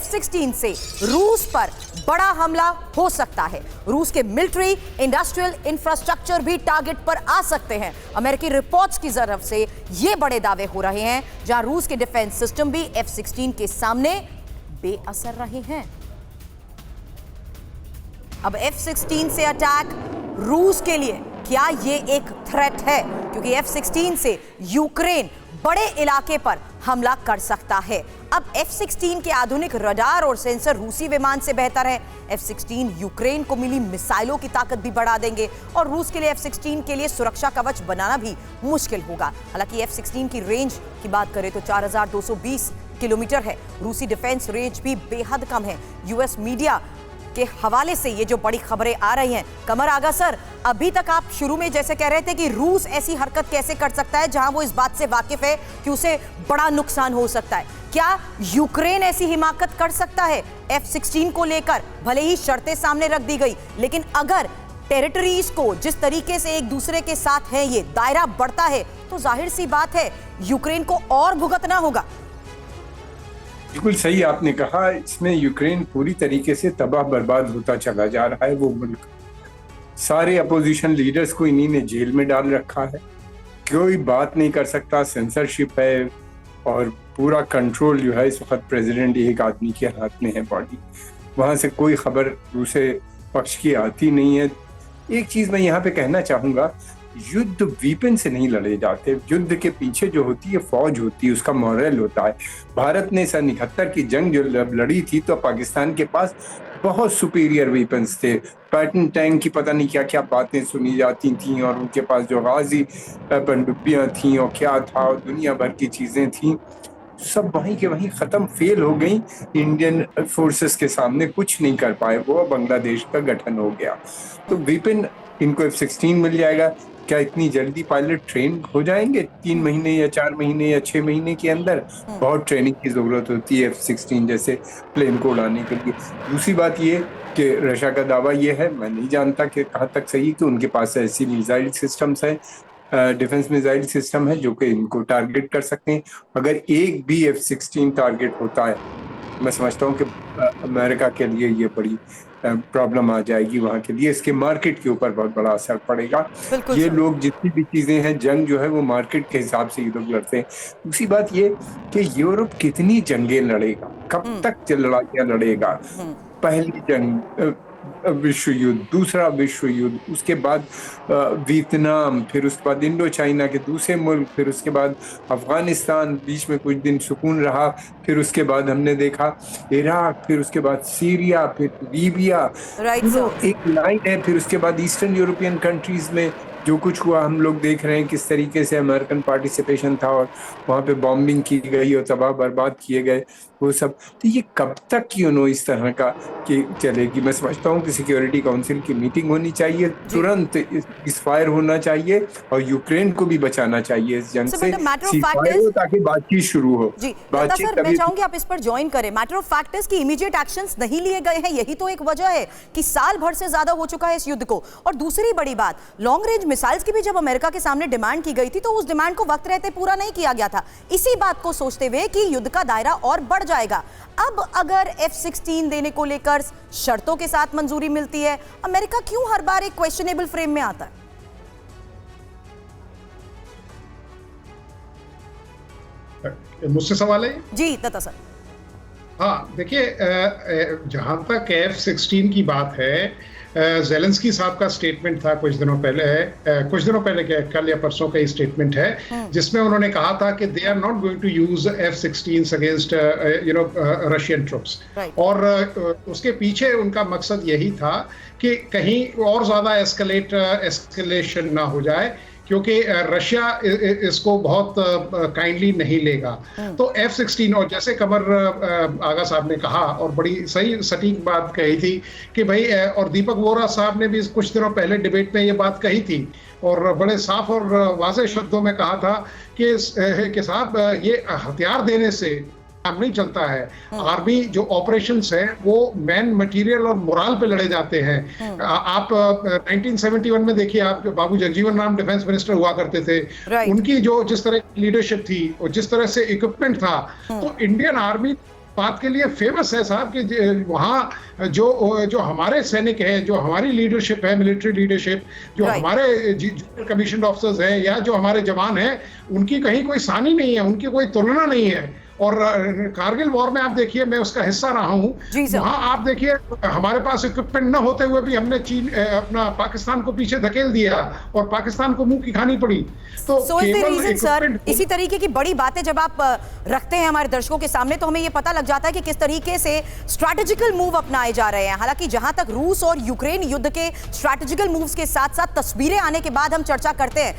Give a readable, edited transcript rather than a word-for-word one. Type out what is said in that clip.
F-16 से रूस पर बड़ा हमला हो सकता है। रूस के मिलिट्री इंडस्ट्रियल इंफ्रास्ट्रक्चर भी टारगेट पर आ सकते हैं। अमेरिकी रिपोर्ट्स की तरफ से ये बड़े दावे हो रहे हैं, जहां रूस के डिफेंस सिस्टम भी F-16 के सामने बेअसर रहे हैं। अब F-16 से अटैक रूस के लिए क्या ये एक थ्रेट है? क्योंकि F-16 से यूक्रेन बड़े इलाके पर हमला कर सकता है। अब F-16 के आधुनिक रडार और सेंसर रूसी विमान से बेहतर है। F-16 यूक्रेन को मिली मिसाइलों की ताकत भी बढ़ा देंगे और रूस के लिए F-16 के लिए सुरक्षा कवच बनाना भी मुश्किल होगा। हालांकि F-16 की रेंज की बात करें तो 4220 किलोमीटर है। रूसी डिफेंस रेंज भी बेहद कम है। यूएस मीडिया के हवाले से ये जो बड़ी खबरें आ रही हैं, कमर आगा सर, अभी तक आप शुरू में जैसे कह रहे थे कि रूस ऐसी हरकत कैसे कर सकता है जहां वो इस बात से वाकिफ है कि उसे बड़ा नुकसान हो सकता है, क्या यूक्रेन ऐसी हिमाकत कर सकता है F-16 को लेकर? भले ही शर्तें सामने रख दी गई, लेकिन अगर टेरिटरीज को जिस तरीके से एक दूसरे के साथ है, ये दायरा बढ़ता है, तो जाहिर सी बात है यूक्रेन को और भुगतना होगा। बिल्कुल सही आपने कहा। इसमें यूक्रेन पूरी तरीके से तबाह बर्बाद होता चला जा रहा है। वो मुल्क, सारे अपोजिशन लीडर्स को इन्हीं ने जेल में डाल रखा है। कोई बात नहीं कर सकता, सेंसरशिप है और पूरा कंट्रोल जो है इस वक्त प्रेसिडेंट एक आदमी के हाथ में है बॉडी। वहाँ से कोई खबर दूसरे पक्ष की आती नहीं है। एक चीज़ मैं यहाँ पे कहना चाहूँगा, युद्ध वीपन से नहीं लड़े जाते। युद्ध के पीछे जो होती है फौज होती है, उसका मॉरल होता है। भारत ने सन 71 की जंग जो लड़ी थी तो पाकिस्तान के पास बहुत सुपीरियर वेपन्स थे। पैटर्न टैंक की पता नहीं क्या क्या बातें सुनी जाती थीं और उनके पास जो गाजी पनडुब्बियाँ थीं और क्या था और दुनिया भर की चीज़ें थीं, सब वहीं के वहीं ख़त्म, फेल हो गई। इंडियन फोर्सेस के सामने कुछ नहीं कर पाए। वो बांग्लादेश का गठन हो गया। तो वेपन इनको F-16 मिल जाएगा। क्या इतनी जल्दी पायलट ट्रेन हो जाएंगे? 3 महीने या 4 महीने या 6 महीने के अंदर? बहुत ट्रेनिंग की जरूरत होती है F-16 जैसे प्लेन को उड़ाने के लिए। दूसरी बात ये कि रशिया का दावा ये है, मैं नहीं जानता कि कहाँ तक सही, कि उनके पास ऐसी मिसाइल सिस्टम्स हैं, डिफेंस मिसाइल सिस्टम है जो कि इनको टारगेट कर सकते हैं। अगर एक भी F-16 टारगेट होता है, मैं समझता हूँ कि अमेरिका के लिए ये बड़ी प्रॉब्लम आ जाएगी। वहाँ के लिए इसके मार्केट के ऊपर बहुत बड़ा असर पड़ेगा। ये लोग जितनी भी चीज़ें हैं, जंग जो है वो मार्केट के हिसाब से ये लोग लड़ते हैं। दूसरी बात ये कि यूरोप कितनी जंगें लड़ेगा, कब तक लड़ाइयाँ लड़ेगा? पहली जंग विश्व युद्ध, दूसरा विश्व युद्ध, उसके बाद वियतनाम, फिर उसके बाद इंडो चाइना के दूसरे मुल्क, फिर उसके बाद अफगानिस्तान, बीच में कुछ दिन सुकून रहा, फिर उसके बाद हमने देखा इराक, फिर उसके बाद सीरिया, फिर लीबिया, एक लाइन है। फिर उसके बाद ईस्टर्न यूरोपियन कंट्रीज में जो कुछ हुआ, हम लोग देख रहे हैं किस तरीके से अमेरिकन पार्टिसिपेशन था और वहाँ पे बॉम्बिंग की गई और तबाह बर्बाद किए गए वो सब। तो ये कब तक इस तरह का कि चलेगी? मैं समझता हूँ कि सिक्योरिटी काउंसिल की मीटिंग होनी चाहिए, तुरंत इस्फायर होना चाहिए और यूक्रेन को भी बचाना चाहिए इस जंग से, ताकि बातचीत शुरू हो। सर, मैं चाहूंगी आप इस पर ज्वाइन करें। मैटर ऑफ फैक्ट है कि इमीडिएट एक्शंस नहीं लिए गए हैं। यही तो एक वजह है कि साल भर से ज्यादा हो चुका है इस युद्ध को। और दूसरी बड़ी बात, लॉन्ग रेंज मिसाइल्स की भी जब अमेरिका के सामने डिमांड की गई थी तो उस डिमांड को वक्त रहते पूरा नहीं किया गया था, इसी बात को सोचते हुए कि युद्ध का दायरा और बढ़ जाएगा। अब अगर F-16 देने को लेकर शर्तों के साथ मंजूरी मिलती है, अमेरिका क्यों हर बार एक क्वेश्चनेबल फ्रेम में आता है? मुझसे सवाल है जी दत्ता सर। हाँ, देखिए, जहां तक F-16 की बात है, ज़ेलेंस्की साहब का स्टेटमेंट था कुछ दिनों पहले क्या, कल या परसों का ही स्टेटमेंट है, जिसमें उन्होंने कहा था कि they are not going to use F-16 against Russian troops. और उसके पीछे उनका मकसद यही था कि कहीं और ज्यादा एस्केलेशन ना हो जाए, क्योंकि रशिया इसको बहुत काइंडली नहीं लेगा। तो F-16, और जैसे कमर आगा साहब ने कहा और बड़ी सही सटीक बात कही थी कि भाई, और दीपक वोरा साहब ने भी कुछ दिनों पहले डिबेट में ये बात कही थी और बड़े साफ और वाज़ेह शब्दों में कहा था कि साहब, ये हथियार देने से काम नहीं चलता है। आर्मी जो ऑपरेशंस है वो मैन, मटेरियल और मोरल पे लड़े जाते हैं। आप 1971 में देखिए, आप बाबू जगजीवन राम डिफेंस मिनिस्टर हुआ करते थे, उनकी जो जिस तरह लीडरशिप थी और जिस तरह से इक्विपमेंट था, तो इंडियन आर्मी बात के लिए फेमस है साहब कि वहाँ जो हमारे सैनिक हैं, जो हमारी लीडरशिप है, मिलिट्री लीडरशिप, जो हमारे कमीशन ऑफिसर्स हैं या जो हमारे जवान हैं, उनकी कहीं कोई सानी नहीं है, उनकी कोई तुलना नहीं है। और कारगिल वॉर में आप देखिए, मैं उसका हिस्सा रहा हूँ, वहाँ आप देखिए हमारे पास इक्विपमेंट न होते हुए भी हमने अपना पाकिस्तान को पीछे धकेल दिया और पाकिस्तान को मुंह की खानी पड़ी। तो सर, इसी तरीके की बड़ी बातें जब आप रखते हैं हमारे दर्शकों के सामने, तो हमें ये पता लग जाता है कि किस तरीके से स्ट्रैटेजिकल मूव अपनाए जा रहे हैं। हालांकि जहां तक रूस और यूक्रेन युद्ध के स्ट्रैटेजिकल मूव्स के साथ साथ तस्वीरें आने के बाद हम चर्चा करते हैं